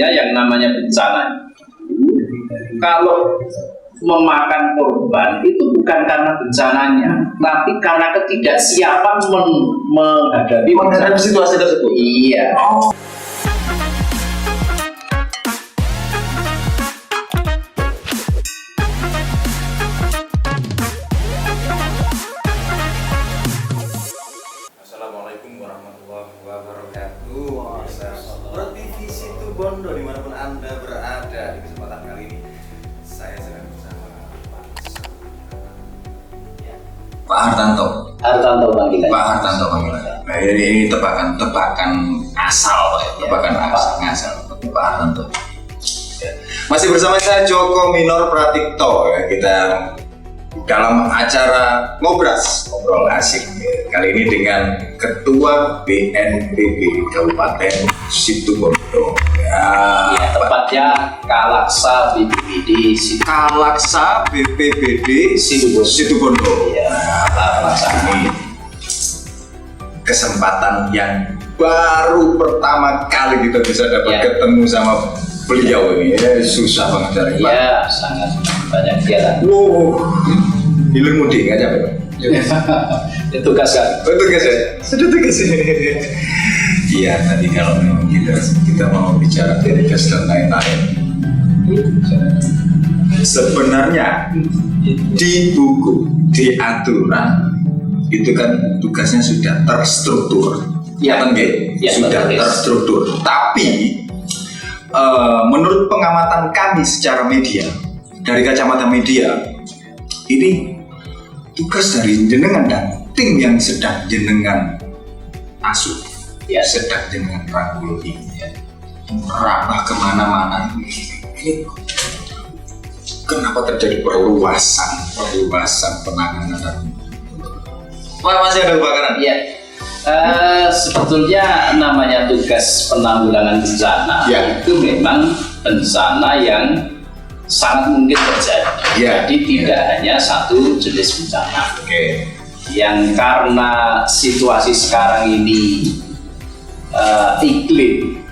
sebetulnya yang namanya bencana kalau memakan korban itu bukan karena bencananya, tapi karena ketidaksiapan menghadapi situasi tersebut. Iya. Assalamualaikum warahmatullahi wabarakatuh. TV Situ Bondo dimanapun Anda berada, di kesempatan kali ini saya sedang bersama Pak Hartanto. Pak Hartanto panggilan. Nah, ini tebakan asal, Pak. Tebakan asal Pak Hartanto. Ya. Masih bersama saya Joko Minor Pratikto. Ya, kita dalam acara ngobrol asik kali ini dengan Ketua BNPB Kabupaten Situbondo. Ya, tepatnya Kalaksa BPBD Situbondo. Ya, ini kesempatan yang baru pertama kali kita bisa dapat ketemu sama beliau ini. Susah banget cari Pak. Ya, sangat banyak kegiatan. Hilir mudik nggak capek? Tugas kan? Tugas ya? Sudah tugas ya? Iya, tadi kalau memang kita mau bicara tugas dan lain-lain, sebenarnya di buku, di aturan itu kan tugasnya sudah terstruktur, ya kan? Ya, sudah terstruktur. Tapi menurut pengamatan kami secara media, dari kacamata media, ini tugas dari jenengan dan tim yang sedang jenengan asuh, sedang jenengan rangkul ini, merambah kemana-mana. Ini kenapa terjadi perluasan penanganan? Pak, masih ada kebakaran? Iya. Sebetulnya namanya tugas penanggulangan bencana itu memang bencana yang sangat mungkin terjadi. Jadi tidak hanya satu jenis bencana. Yang karena situasi sekarang ini iklim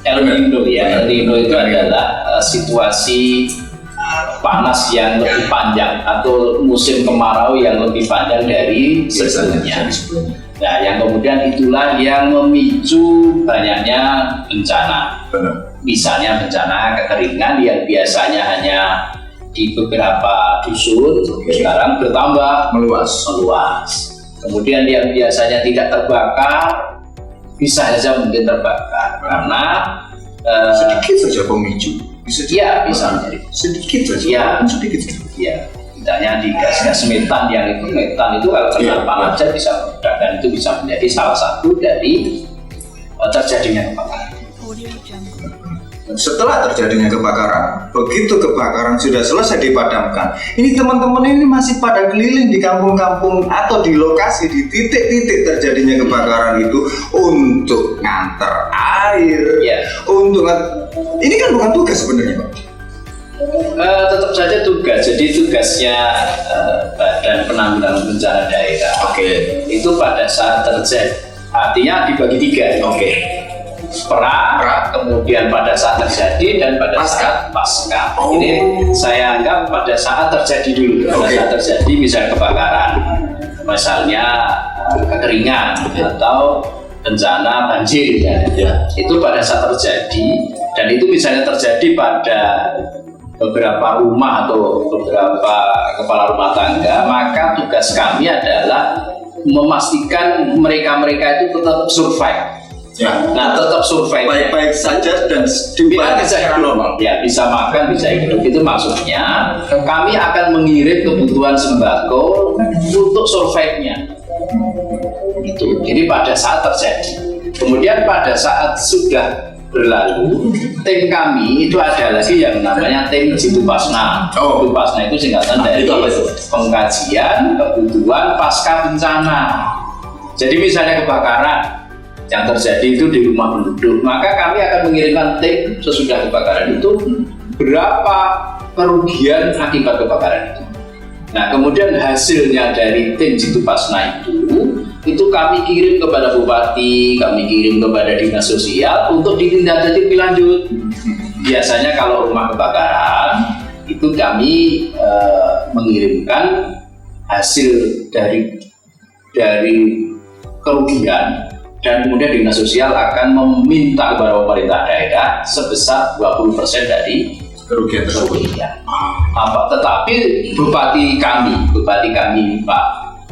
El Nino itu adalah situasi panas yang lebih panjang atau musim kemarau yang lebih panjang dari sebelumnya. Nah, yang kemudian itulah yang memicu banyaknya bencana. Misalnya bencana kekeringan yang biasanya hanya di beberapa dusun, sekarang bertambah meluas. Kemudian yang biasanya tidak terbakar bisa saja mungkin terbakar karena sedikit saja pemicu. Bisa menjadi sedikit saja. Iya. Misalnya di gas metan yang metan itu kalau kena panas saja bisa meledak dan itu bisa menjadi salah satu dari terjadinya kebakaran. Setelah terjadinya kebakaran, begitu kebakaran sudah selesai dipadamkan, ini teman-teman ini masih pada keliling di kampung-kampung atau di lokasi di titik-titik terjadinya kebakaran itu untuk nganter air, ini kan bukan tugas sebenarnya, Pak. Tetap saja tugas. Jadi tugasnya Badan Penanggulangan Bencana Daerah itu pada saat terjadi, artinya dibagi tiga. Pra, kemudian pada saat terjadi, dan pada saat pasca. Ini saya anggap pada saat terjadi dulu. Pada saat terjadi misalnya kebakaran, misalnya kekeringan atau bencana banjir itu pada saat terjadi, dan itu misalnya terjadi pada beberapa rumah atau beberapa kepala rumah tangga, maka tugas kami adalah memastikan mereka itu tetap survive. Nah, tetap survive baik-baik saja dan bisa hidup normal, bisa makan, bisa hidup. Itu maksudnya kami akan mengirim kebutuhan sembako untuk survive-nya. Itu. Jadi pada saat terjadi. Kemudian pada saat sudah berlalu, tim kami itu ada lagi yang namanya tim Situpasna. Situpasna itu singkatan dari pengkajian kebutuhan pasca bencana. Jadi misalnya kebakaran yang terjadi itu di rumah penduduk, maka kami akan mengirimkan tim sesudah kebakaran itu berapa kerugian akibat kebakaran itu. Nah, kemudian hasilnya dari tim Situpasna itu itu kami kirim kepada bupati, kami kirim kepada dinas sosial untuk ditindaklanjuti lanjut. Biasanya kalau rumah kebakaran itu kami mengirimkan hasil dari kerugian, dan kemudian dinas sosial akan meminta kepada pemerintah daerah sebesar 20% dari kerugian tersebut. Tetapi bupati kami Pak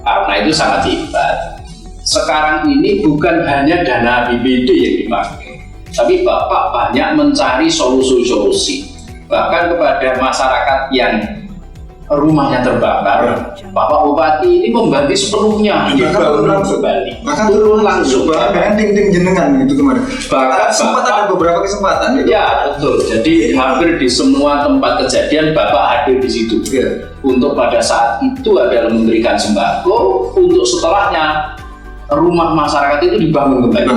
Karna itu sangat hebat. Sekarang ini bukan hanya dana BPD yang dipakai, tapi Bapak banyak mencari solusi-solusi. Bahkan kepada masyarakat yang rumahnya terbakar, Bapak Bupati ini membantu sepenuhnya dibangun kembali. Bahkan turun langsung, bahkan ting-ting jenengan itu kemarin. Bahkan sempat ada beberapa kesempatan. Ya betul. Jadi hampir di semua tempat kejadian Bapak hadir di situ. Ya. Untuk pada saat itu adalah memberikan sembako, untuk setelahnya rumah masyarakat itu dibangun kembali.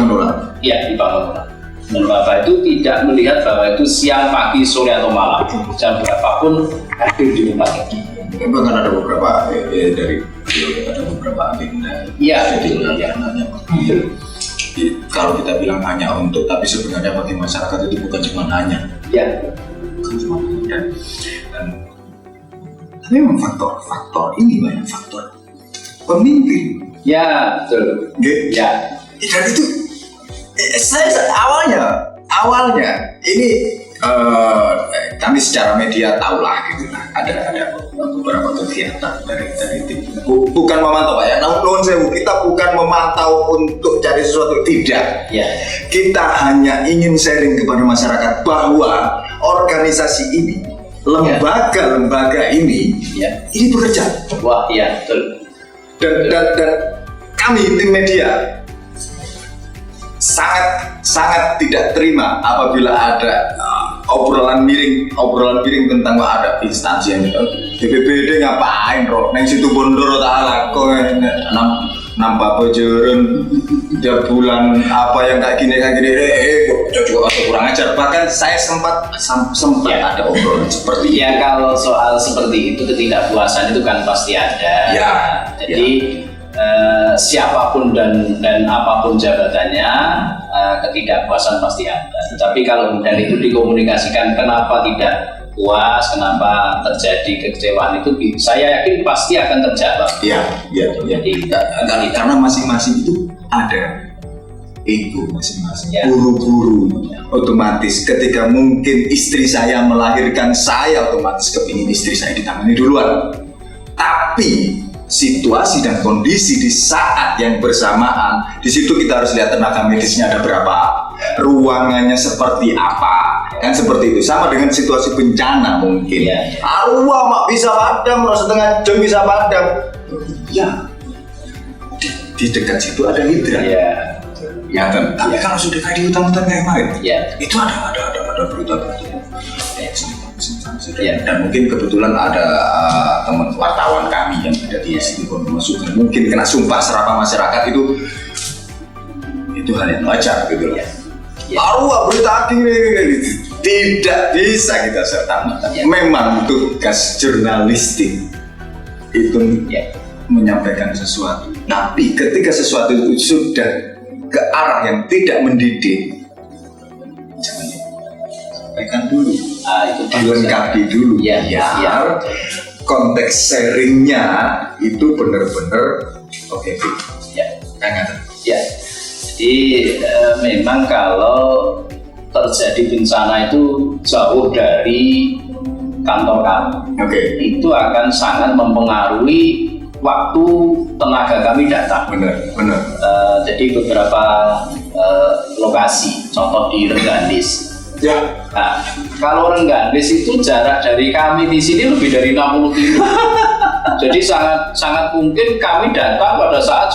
Ya, dibangun ulang. Dan Bapak itu tidak melihat bahwa itu siang, pagi, sore atau malam, jam berapapun hadir di tempat itu. Bahkan ada beberapa dari ada beberapa agenda. Iya, jadi betul. Ya. Kalau kita bilang hanya untuk, tapi sebenarnya bagi masyarakat itu bukan cuma hanya. Ya. Bukan cuma hanya. Dan memang faktor ini banyak faktor. Pemimpin. Ya, betul. Ya. Dan itu saya awalnya ini kami secara media tahulah gitu lah, ada beberapa kegiatan dari tim. Bukan memantau Pak ya, namun kita bukan memantau untuk cari sesuatu, tidak. Ya. Kita hanya ingin sharing kepada masyarakat bahwa organisasi ini, lembaga-lembaga ini bekerja. Wah, iya betul. Dan kami tim media sangat tidak terima apabila ada obrolan miring tentang ada instansi yang BPBD ngapain roh neng situ Bondoro tak kok nampak bocoran tiap bulan apa yang kayak gini juga kurang ajar. Bahkan saya sempat ada obrolan seperti itu. Ya, kalau soal seperti itu ketidakpuasan itu kan pasti ada. Ya. Jadi siapapun dan apapun jabatannya, ketidakpuasan pasti ada. Tetapi kalau dan itu dikomunikasikan kenapa tidak puas, kenapa terjadi kekecewaan itu, saya yakin pasti akan terjawab. Iya. Jadi karena masing-masing itu ada ego masing-masing. Ya. Buru-buru otomatis ketika mungkin istri saya melahirkan, saya otomatis kepingin istri saya ditangani duluan. Tapi situasi dan kondisi di saat yang bersamaan, di situ kita harus lihat tenaga medisnya ada berapa, ruangannya seperti apa, kan seperti itu. Sama dengan situasi bencana mungkin. Arwah mak bisa padam, setengah jam bisa padam. Ya, di dekat situ ada hidran. Ya kan. Tapi kalau sudah kayak di hutan-hutan kayak kemarin, itu ada berita-berita. Dan mungkin kebetulan ada teman wartawan kami yang ada di sini masuk, mungkin kena sumpah serapah masyarakat itu hal yang wajar gitu loh. Arwah berita ini tidak bisa kita serta-merta. Memang tugas jurnalistik itu menyampaikan sesuatu. Tapi ketika sesuatu itu sudah ke arah yang tidak mendidik, jangan sampaikan dulu. Itu dilengkapi dulu biar konteks sharingnya itu benar-benar oke. Jadi memang kalau terjadi bencana itu jauh dari kantor kami, itu akan sangat mempengaruhi waktu tenaga kami datang. Benar. Jadi beberapa lokasi, contoh di Renggandis. Nah, kalau Renggandis itu jarak dari kami di sini lebih dari 60 km. Jadi sangat mungkin kami datang pada saat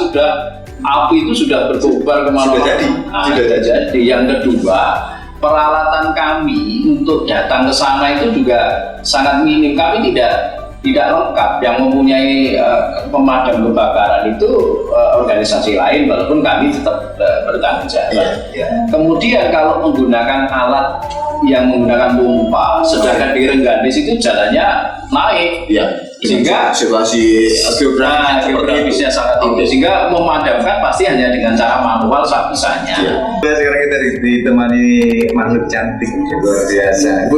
api itu sudah berkobar kemana-mana. Sudah jadi. Yang kedua, peralatan kami untuk datang ke sana itu juga sangat minim. Kami tidak lengkap. Yang mempunyai pemadam kebakaran itu organisasi lain, walaupun kami tetap bertanggung jawab. Kemudian kalau menggunakan alat yang menggunakan pompa, sedangkan di Renggandis itu jalannya naik, Sehingga situasi geografisnya sangat tinggi, sehingga memadamkan pasti hanya dengan cara manual sebisanya. Sekarang kita ditemani makhluk cantik luar biasa. Bu,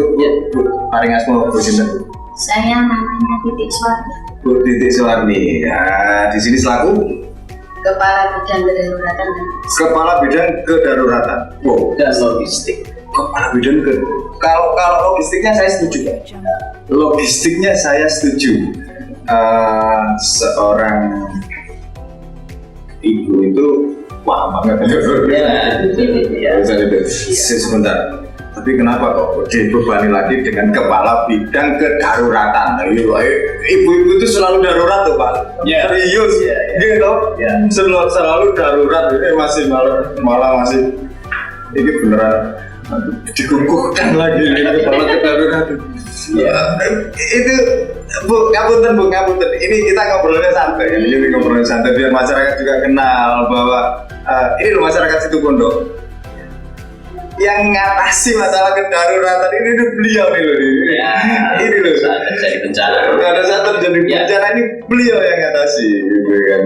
paling asma Bu Sinten? Saya namanya Titik Suwarni. Bu Titik Suwarni. Nah, di sini selaku Kepala Bidang Kedaruratan. Kepala Bidang Kedaruratan. Wow. Dan logistik. Kepala Bidang kalau logistiknya saya setuju. Logistiknya saya setuju. Seorang ibu itu wah banget. Ya. Sebentar. Tapi kenapa kok dibebani lagi dengan kepala bidang kedaruratan? Ibu-ibu itu selalu darurat tuh Pak. Serius, gitu. Selalu darurat. Ini masih malah masih ini beneran dikukuhkan lagi kepala kedaruratan. Itu Bu, ngapunten. Ini kita ngobrolnya santai. Ini ngobrolnya santai biar masyarakat juga kenal bahwa ini loh masyarakat Situbondo. Yang ngatasi masalah kedaruratan ini beliau nih loh. Ini loh. Saat terjadi bencana. Pada saat terjadi bencana ini beliau yang ngatasi, gitu kan.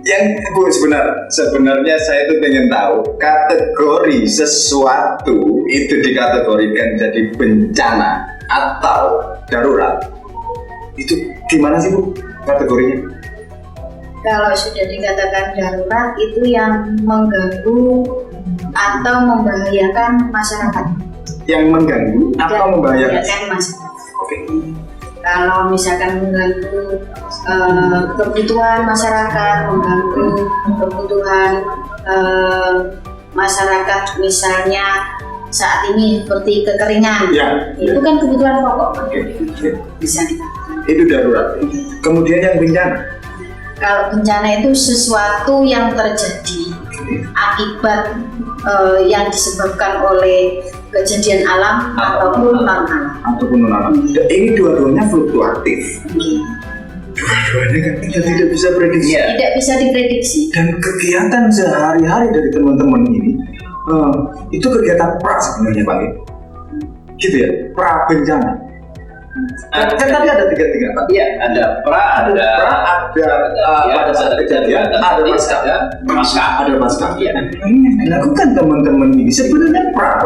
Yang Bu sebenarnya saya itu pengen tahu kategori sesuatu itu dikategorikan jadi bencana atau darurat. Itu gimana sih Bu kategorinya? Kalau sudah dikatakan darurat itu yang mengganggu atau membahayakan masyarakat. Yang mengganggu atau membahayakan masyarakat. Oke. Kalau misalkan mengganggu kebutuhan masyarakat, mengganggu kebutuhan masyarakat, misalnya saat ini seperti kekeringan, itu kan kebutuhan pokok. Bisa dikatakan. Itu darurat. Kemudian yang bencana. Kalau bencana itu sesuatu yang terjadi akibat yang disebabkan oleh kejadian alam ataupun non alam. Ini dua-duanya fluktuatif. Dua-duanya kan kita tidak bisa prediksi. Tidak bisa diprediksi. Dan kegiatan sehari-hari dari teman-teman ini itu kegiatan pra sebenarnya Pak. Gitu ya, pra bencana. Kan tadi ada tiga Pak. Iya, ada pra, ada saat kejadian, ada pasca. Ada pasca. Iya. Ini dilakukan teman-teman ini sebenarnya pra.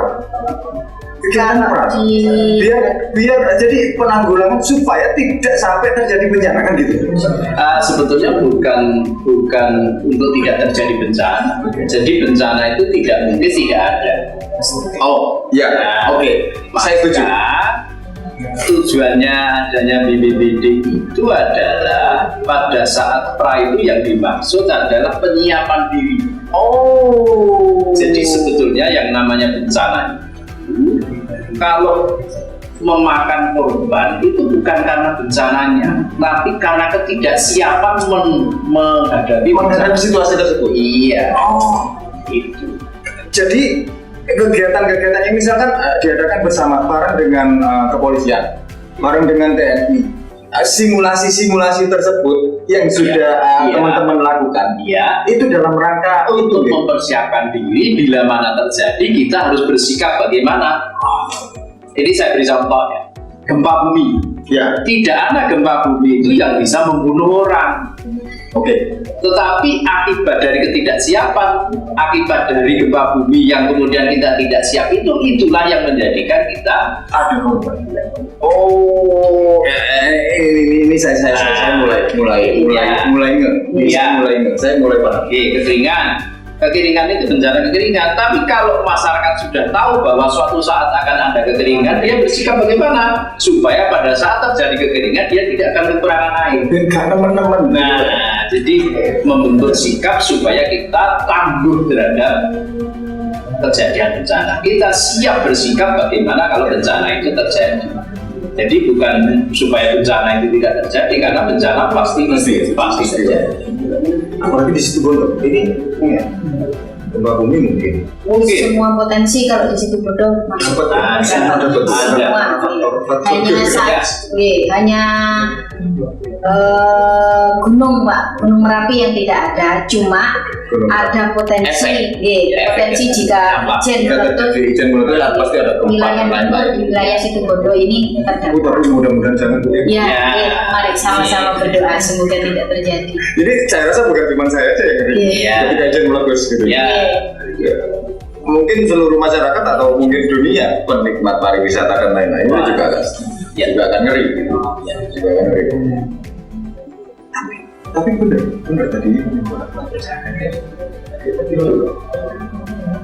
Kegiatan pra. Biar jadi penanggulangan supaya tidak sampai terjadi bencana kan gitu. Sebetulnya bukan untuk tidak terjadi bencana. Jadi bencana itu tidak mungkin tidak ada. Oh, ya. Oke. Saya setuju. Tujuannya adanya BPBD itu adalah pada saat pra itu yang dimaksud adalah penyiapan diri. Jadi sebetulnya yang namanya bencana itu kalau memakan korban itu bukan karena bencananya, tapi karena ketidaksiapan menghadapi situasi tersebut. Iya. Itu. Jadi kegiatan-kegiatan yang misalkan diadakan bersama bareng dengan kepolisian, bareng dengan TNI, simulasi-simulasi tersebut yang sudah teman-teman lakukan, itu dalam rangka untuk mempersiapkan diri bila mana terjadi kita harus bersikap bagaimana. Ini saya beri contoh ya, gempa bumi. Tidak ada gempa bumi itu yang bisa membunuh orang. Tetapi akibat dari ketidaksiapan, akibat dari gempa bumi yang kemudian kita tidak siap itulah yang menjadikan kita ada korban. Ini saya mulai nge. Saya mulai paham. Kekeringan itu bencana kekeringan. Tapi kalau masyarakat sudah tahu bahwa suatu saat akan ada kekeringan, dia bersikap bagaimana supaya pada saat terjadi kekeringan dia tidak akan kekurangan air. Dan teman-teman. Jadi membentuk sikap supaya kita tangguh terhadap kejadian bencana. Kita siap bersikap bagaimana kalau bencana itu terjadi. Jadi bukan supaya bencana itu tidak terjadi, karena bencana pasti terjadi. Apalagi di Situbondo ini gempa bumi mungkin. Semua potensi kalau di situ bodoh masuk. Hanya gunung Pak, Gunung Merapi yang tidak ada, cuma ada potensi, potensi jika hujan meletus pasti ada wilayah timur di wilayah situ bodoh ini terdampak. Tapi mudah-mudahan jangan. Ya, mari sama-sama berdoa semoga tidak terjadi. Jadi saya rasa bukan cuma saya aja yang ketika hujan meletus gitu. Ya. Mungkin seluruh masyarakat atau mungkin dunia penikmat pariwisata dan lain-lain itu juga akan ngeri gitu. Juga akan ngeri. Tapi benar tadi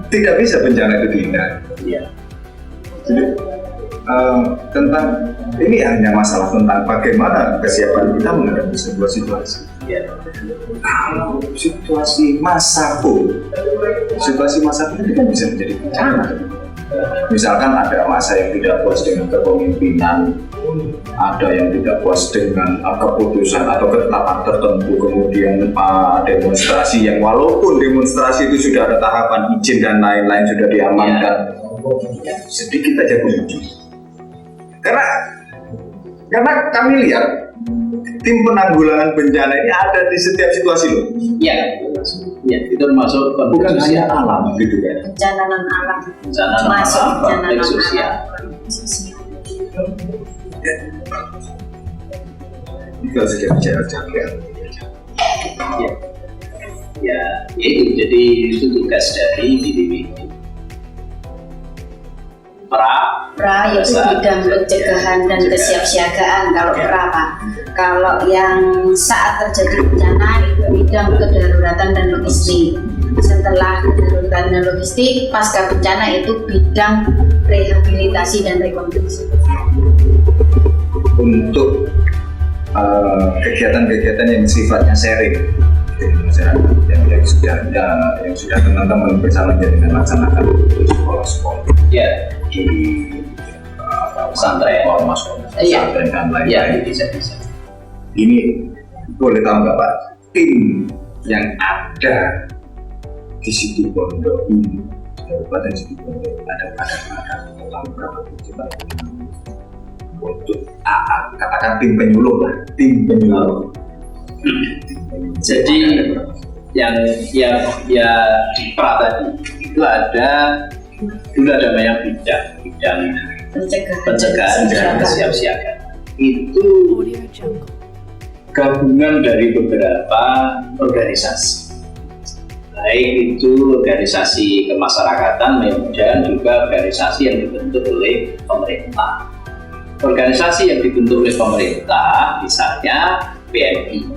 tidak bisa bencana itu dihindari. Tentang ini hanya masalah tentang bagaimana kesiapan kita menghadapi sebuah situasi. Kalau situasi masa pun itu kan bisa menjadi bencana. Misalkan ada masa yang tidak puas dengan kepemimpinan, ada yang tidak puas dengan keputusan atau ketetapan tertentu, kemudian demonstrasi yang walaupun demonstrasi itu sudah ada tahapan izin dan lain-lain sudah diamankan, sedikit aja pemicu. Karena kami lihat tim penanggulangan bencana ini ada di setiap situasi loh. Ya, itu termasuk bukan hanya alam gitu kan. Bencana non alam. Masuk bencana non sosial. Itu sudah bicara jaga. Ya, itu jadi itu tugas dari DPWD. Pra yaitu bidang pencegahan dan kesiapsiagaan. Kalau pra Pak. Kalau yang saat terjadi bencana itu bidang kedaruratan dan logistik. Setelah kedaruratan dan logistik, pasca bencana itu bidang rehabilitasi dan rekonstruksi. Untuk kegiatan-kegiatan yang sifatnya sharing yang sudah teman-teman bersama dengan laksanakan di sekolah-sekolah di pesantren, pesantren dan lain-lain. Bisa. Ini boleh tahu nggak Pak, tim yang ada di situ Bondo ini, Kabupaten Situ Bondo ada berapa untuk katakan tim penyuluh lah, tim penyuluh. Jadi yang di pra tadi itu dulu ada banyak bidang pencegahan dan kesiapsiagaan. Itu gabungan dari beberapa organisasi, baik itu organisasi kemasyarakatan dan juga organisasi yang dibentuk oleh pemerintah. Organisasi yang dibentuk oleh pemerintah, misalnya PMI.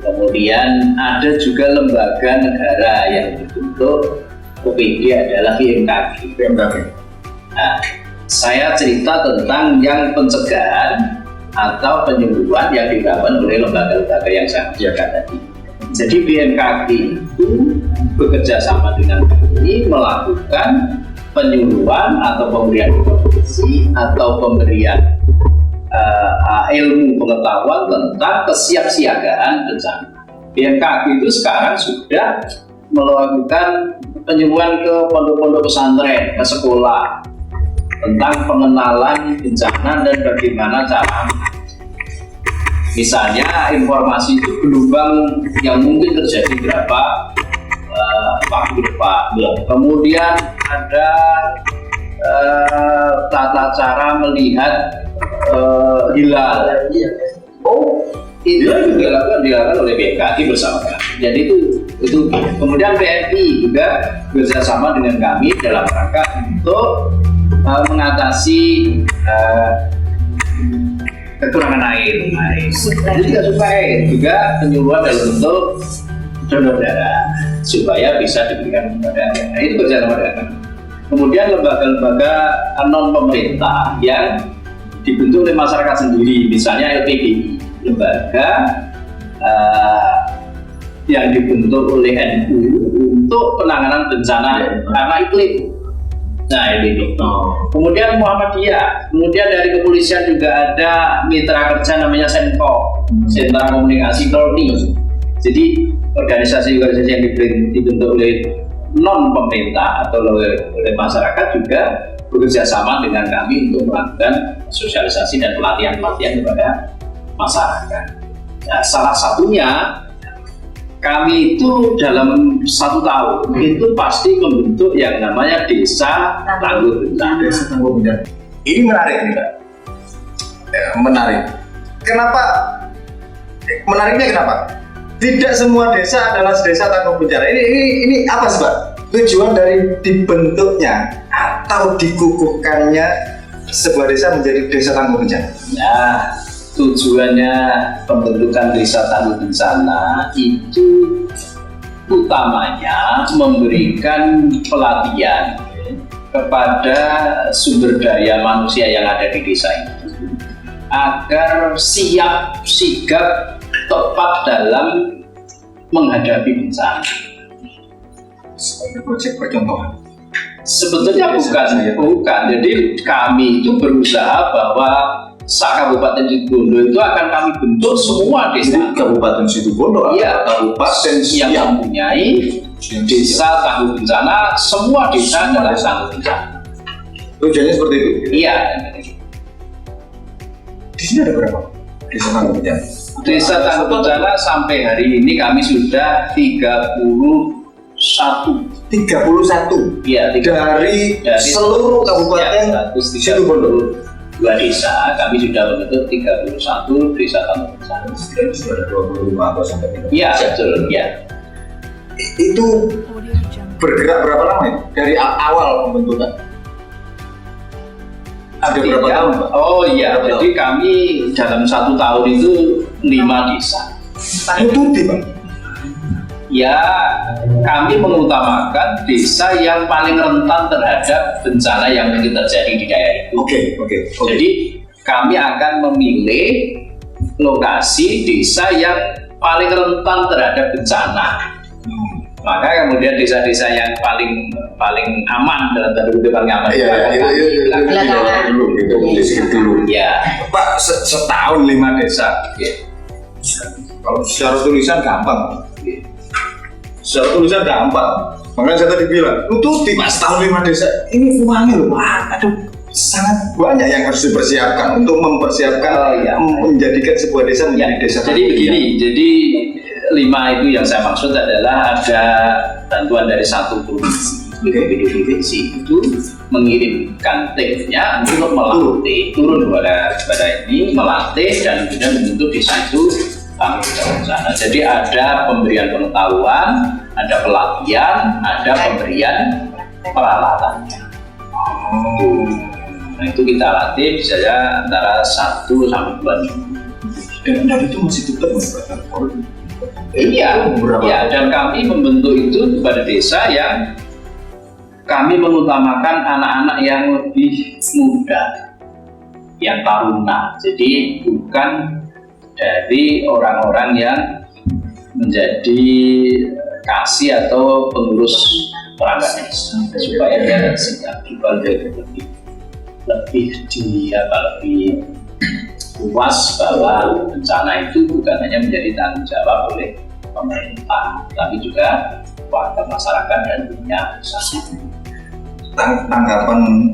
Kemudian ada juga lembaga negara yang dibentuk OPD adalah BMKG. Nah, saya cerita tentang yang pencegahan atau penyuluhan yang dilakukan oleh lembaga-lembaga yang saya jaga tadi. Jadi BMKG itu bekerja sama dengan kami melakukan penyuluhan atau pemberian informasi atau pemberian ilmu pengetahuan tentang kesiapsiagaan bencana. BMKG itu sekarang sudah melakukan penyuluhan ke pondok-pondok pesantren, ke sekolah tentang pengenalan bencana dan bagaimana cara. Misalnya informasi itu gelombang yang mungkin terjadi berapa waktu depan. Kemudian ada tata cara melihat hilal. Itu juga dilakukan oleh BMKG bersama kami. Jadi itu kemudian PMI juga bekerjasama dengan kami dalam rangka untuk mengatasi kekurangan air. Itu juga supaya juga penyuluhan dalam bentuk donor darah supaya bisa diberikan kepada daerah. Itu bekerjasama dengan kami. Kemudian lembaga-lembaga non pemerintah yang dibentuk oleh masyarakat sendiri, misalnya LPDI, lembaga yang dibentuk oleh NU untuk penanganan bencana karena iklim. Nah ini. Kemudian Muhammadiyah, kemudian dari kepolisian juga ada mitra kerja namanya Senko, Sentra Komunikasi Polri. Jadi organisasi-organisasi yang dibentuk oleh non pemerintah atau oleh masyarakat juga bekerja sama dengan kami untuk melakukan sosialisasi dan pelatihan-pelatihan kepada masyarakat. Nah, salah satunya kami itu dalam 1 tahun itu pasti membentuk yang namanya desa tangguh bencana. Desa tangguh bencana. Ini menarik nih, Pak. Menarik. Kenapa? Menariknya kenapa? Tidak semua desa adalah desa tangguh bencana. Ini apa sih, Pak? Tujuan dari dibentuknya atau dikukuhkannya sebuah desa menjadi desa tangguh bencana? Nah, tujuannya pembentukan desa tangguh bencana itu utamanya memberikan pelatihan kepada sumber daya manusia yang ada di desa itu agar siap sigap tepat dalam menghadapi bencana. Sebagai proyek percontohan. Sebetulnya bukan. Jadi kami itu berusaha bahwa Kabupaten Situbondo itu akan kami bentuk semua desa. Kabupaten Situbondo, Iya, kabupaten yang mempunyai desa tangguh bencana, semua desa adalah tangguh bencana. Tujuannya seperti itu. Iya. Di sini ada berapa desa tangguh bencana? Desa tangguh bencana sampai hari ini kami sudah 31. 31. Iya, Dari seluruh kabupaten Situbondo. 2 desa, kami sudah membentuk 31 desa tangguh bencana. Sudah ada 25 atau sampai 30. Iya, betul. Ya. Itu bergerak berapa lama itu? Dari awal pembentukan? Ada berapa tahun, Pak? Oh iya, Berapa jadi kami dalam 1 tahun itu 5 desa. Nututi, Pak. Ya, kami mengutamakan desa yang paling rentan terhadap bencana yang mungkin terjadi di daerah itu. Oke. Jadi kami akan memilih lokasi desa yang paling rentan terhadap bencana. Maka kemudian desa-desa yang paling aman dalam tanda kutip paling aman. Dulu. Ya. Pak, setahun 5 desa. Ya. Kalau secara tulisan gampang. Secara tulisan gampang. Makanya saya tadi bilang, nututi Pak, setahun 5 desa. Ini uangnya loh, Pak. Aduh, sangat banyak yang harus dipersiapkan untuk mempersiapkan menjadikan sebuah desa menjadi desa. Jadi begini, jadi 5 itu yang saya maksud adalah ada bantuan dari 1 provinsi. Provinsi itu mengirimkan timnya untuk melatih, turun kepada ini, melatih dan kemudian membentuk desa itu tangguh bencana. Jadi ada pemberian pengetahuan, ada pelatihan, ada pemberian peralatan. Nah itu kita latih biasanya antara 1 sampai 2 minggu. Dan itu masih tetap Iya, dan kami membentuk itu kepada desa yang kami mengutamakan anak-anak yang lebih muda, yang taruna. Jadi bukan dari orang-orang yang menjadi kasih atau pengurus perangkat desa, supaya dia sikap juga lebih puas bahwa bencana itu bukan hanya menjadi tanggung jawab oleh pemerintah, tapi juga warga masyarakat dan dunia usaha. Tanggapan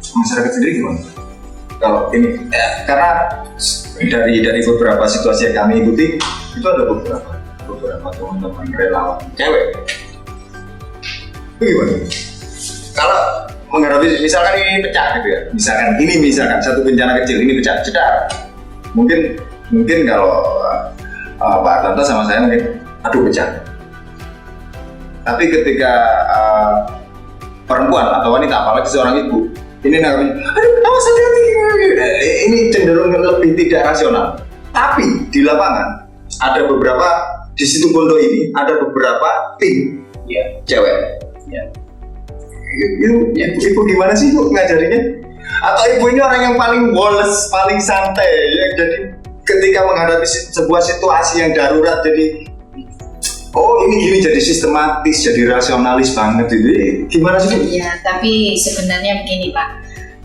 masyarakat sendiri gimana? Kalau ini, karena dari beberapa situasi yang kami ikuti itu ada beberapa teman-teman relawan cewek. Itu gimana? Kalau menghadapi misalkan ini pecah gitu ya, misalkan satu bencana kecil ini pecah cedar, mungkin kalau Pak Artanto sama saya mungkin aduh pecah. Tapi ketika perempuan atau wanita, apalagi seorang ibu, ini namanya awas hati-hati, ini cenderung lebih tidak rasional. Tapi di lapangan ada beberapa di Situbondo ini ada beberapa tim cewek. Ibu gimana sih Bu ngajarinya? Atau ibu ini orang yang paling woles, paling santai ya? Jadi ketika menghadapi sebuah situasi yang darurat jadi ini jadi sistematis, jadi rasionalis banget. Jadi gimana sih Bu? Iya, tapi sebenarnya begini Pak,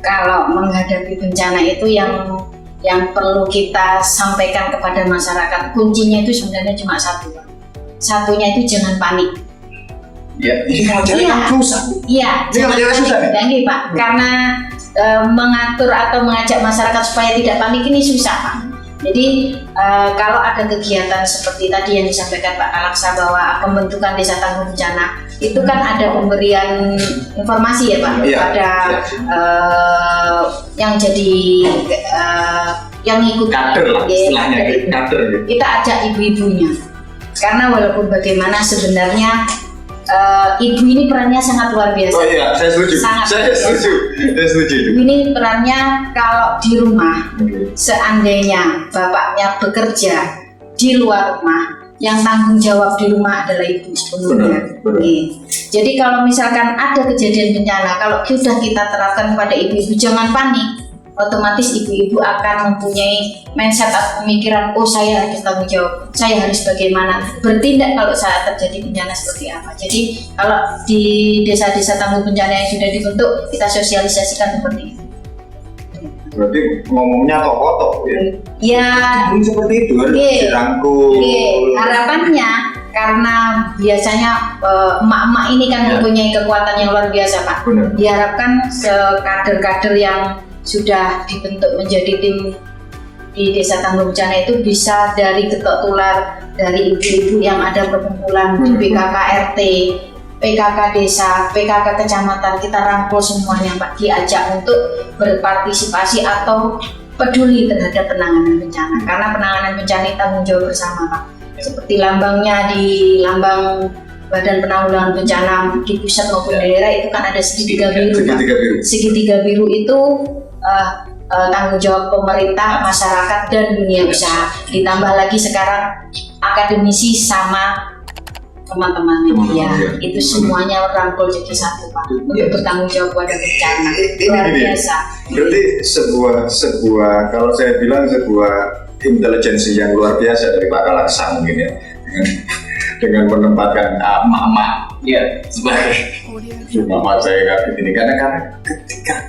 kalau menghadapi bencana itu yang perlu kita sampaikan kepada masyarakat, kuncinya itu sebenarnya cuma satu Pak, satunya itu jangan panik. Ya. Ini kalau cewek Iya. kan susah. Iya, Ini jangan kalau cewek panik. susah nih? Nggih, Pak. Karena mengatur atau mengajak masyarakat supaya tidak panik ini susah, Pak. Jadi kalau ada kegiatan seperti tadi yang disampaikan Pak Kalaksa bahwa pembentukan desa tangguh bencana itu kan ada pemberian informasi ya Pak Iya, kepada yang jadi yang ikut Kader lah istilahnya, kader. kita ajak ibu-ibunya karena walaupun bagaimana sebenarnya ibu ini perannya sangat luar biasa. Oh iya, saya setuju. Sangat Saya setuju. Ibu ini perannya kalau di rumah seandainya bapaknya bekerja di luar rumah, yang tanggung jawab di rumah adalah ibu sepenuhnya. Benar. Jadi kalau misalkan ada kejadian bencana, kalau sudah kita terapkan kepada ibu-ibu jangan panik, otomatis ibu-ibu akan mempunyai mindset atau pemikiran, oh saya harus tanggung jawab, saya harus bagaimana bertindak kalau saat terjadi bencana seperti apa. Jadi kalau di desa-desa tangguh bencana yang sudah dibentuk, kita sosialisasikan seperti itu. Berarti ngomongnya tokoh ya. Ya, Seperti itu harus Oke. dirangkul. harapannya karena biasanya emak-emak ini kan mempunyai kekuatan yang luar biasa Pak. Benar. Diharapkan kader-kader yang sudah dibentuk menjadi tim di desa tangguh bencana itu bisa dari ketok tular dari ibu-ibu yang ada perkumpulan di PKK RT, PKK desa, PKK kecamatan, kita rangkul semuanya Pak, diajak untuk berpartisipasi atau peduli terhadap penanganan bencana karena penanganan bencana itu tanggung jawab bersama Pak. Seperti lambangnya di lambang Badan Penanggulangan Bencana di pusat maupun daerah itu kan ada segitiga biru Pak. Segitiga biru. Segitiga biru itu tanggung jawab pemerintah, masyarakat, dan dunia usaha. Ditambah lagi sekarang akademisi sama teman-teman media, itu semuanya rangkul jadi satu Pak untuk bertanggung jawab pada bencana. Luar biasa. Berarti sebuah kalau saya bilang sebuah intelijensi yang luar biasa dari Pak Kalaksa mungkin ya dengan menempatkan mama Ya. sebagai mama saya kan ini karena ketika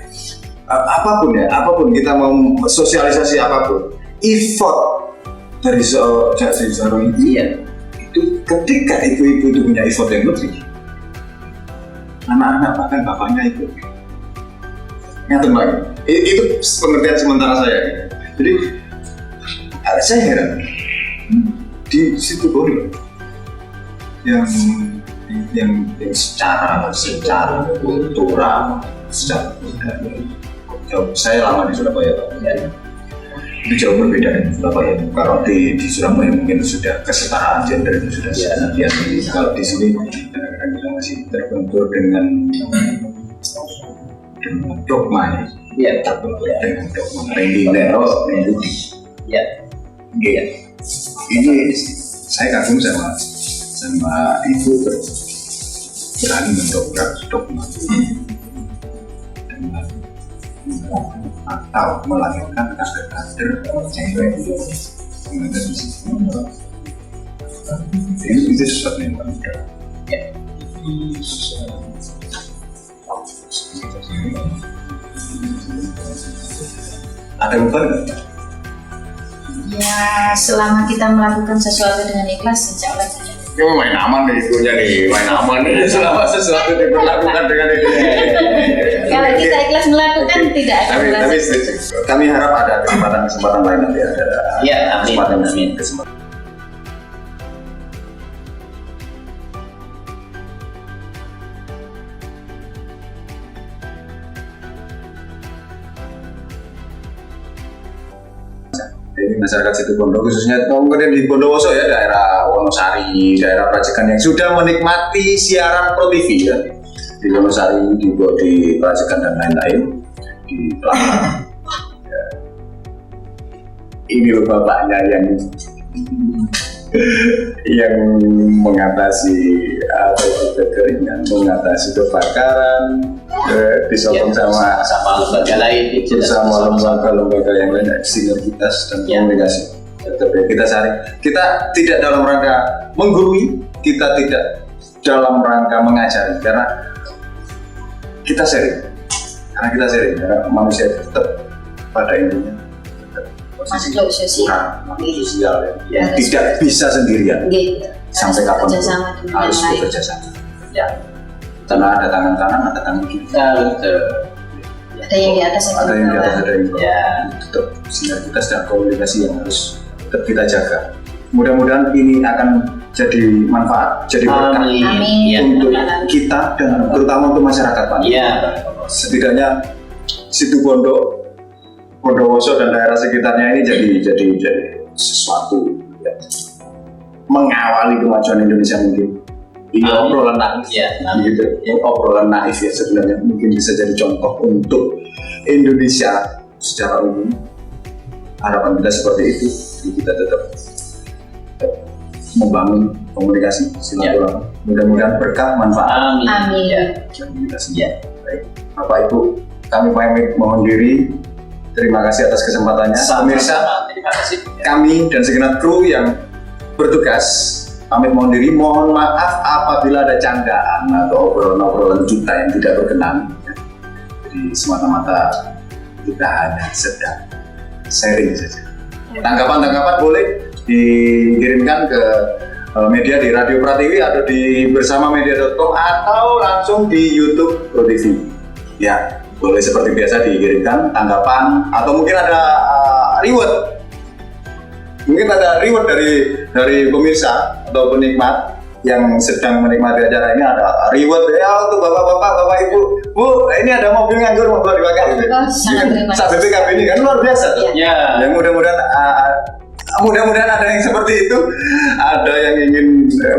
apapun kita mau sosialisasi apapun effort dari seorang ibu itu ketika ibu-ibu itu punya effort yang lebih anak-anak bahkan bapaknya ikut ngatur lagi itu pengertian sementara saya jadi saya heran di situ boleh yang secara kultural secara budaya saya lama di Surabaya Pak itu jauh berbeda dengan Surabaya. Kalau di Surabaya mungkin sudah kesetaraan gender itu sudah sangat biasa. Kalau di sini kadang-kadang kita masih terbentur dengan dogma Ya. dengan dogma Renggilero Renggudi. Ya. Ini saya kagum sama ibu berani mendobrak dogma dengan atau melahirkan kader-kader cewek itu sesuatu yang mudah. Ada beban nggak? Ya, selama kita melakukan sesuatu dengan ikhlas, insya Allah tidak. Ini main aman nih ibunya nih, main aman nih selama sesuatu dilakukan dengan itu. Kalau kita ikhlas melakukan, tidak akan Tapi merasa. setuju. Kami harap ada kesempatan lain nanti ada. Ya, amin. Kesempatan. Jadi masyarakat Situbondo khususnya mungkin di Bondowoso ya, daerah Wonosari, daerah Prajekan yang sudah menikmati siaran Pro TV ya, di Wonosari, di Prajekan dan lain-lain di Pelanggan. Ya. Ini loh bapaknya yang mengatasi kekeringan, mengatasi kebakaran, disokong sama lembaga lain bersama lembaga-lembaga yang lain, sinergitas dan komunikasi. Kita tidak dalam rangka menggurui, kita tidak dalam rangka mengajari, karena kita sharing, karena manusia tetap pada intinya posisi Makhluk sosial. makhluk sosial yang tidak bisa sendirian. Gitu. sampai kapan bekerjasama dengan harus yang lain. bekerja sama. Ya, karena ada tangan kanan, ada tangan kiri. Betul. Ada yang di atas, Ada yang di atas, ada yang di bawah. Ya. Tetap sinergitas dan komunikasi yang harus tetap kita jaga. Mudah-mudahan ini akan jadi manfaat, jadi berkah Amin. Ya. untuk kita dan terutama untuk masyarakat Pak. Iya. Setidaknya situ Bondowoso dan daerah sekitarnya ini jadi sesuatu ya, mengawali kemajuan Indonesia mungkin. Ini obrolan naif, Ya. gitu. Ini obrolan naif ya sebenarnya mungkin bisa jadi contoh untuk Indonesia secara umum. Harapan kita seperti itu, jadi kita tetap membangun komunikasi silaturahmi. Mudah-mudahan berkah manfaat Amin. Amin. Ya. bagi kita semua. Ya. Baik, Bapak Ibu, kami pamit mohon diri. Terima kasih atas kesempatannya. Pemirsa, Sama-sama. Terima kasih. kami dan segenap kru yang bertugas pamit mohon diri. Mohon maaf apabila ada candaan atau obrolan-obrolan kita yang tidak berkenan. Jadi semata-mata kita hanya sedang sharing saja. Tanggapan-tanggapan boleh dikirimkan ke media di Radio Pratiwi atau di bersamamedia.com atau langsung di YouTube Pro TV. Ya, boleh seperti biasa dikirimkan tanggapan atau mungkin ada reward. Mungkin ada reward dari pemirsa atau penikmat yang sedang menikmati acara ini, ada reward ya untuk bapak-bapak, bapak ibu. Bu, ini ada mobil nganggur mau dipakai. Oh, sangat terima Saat kasih. BPKB ini kan luar biasa. Iya. Ya. Ya mudah-mudahan ada yang seperti itu, ada yang ingin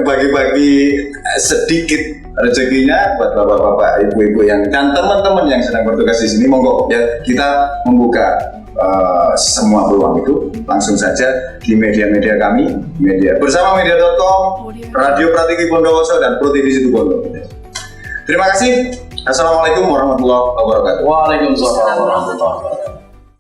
bagi-bagi sedikit rezekinya buat bapak-bapak, ibu-ibu yang dan teman-teman yang sedang bertugas di sini. Monggo ya, kita membuka semua peluang itu langsung saja di media-media kami, media bersama media.com, Radio Pratiwi Bondowoso dan Pro TV Situbondo. Terima kasih. Assalamualaikum warahmatullahi wabarakatuh. Waalaikumsalam warahmatullahi wabarakatuh.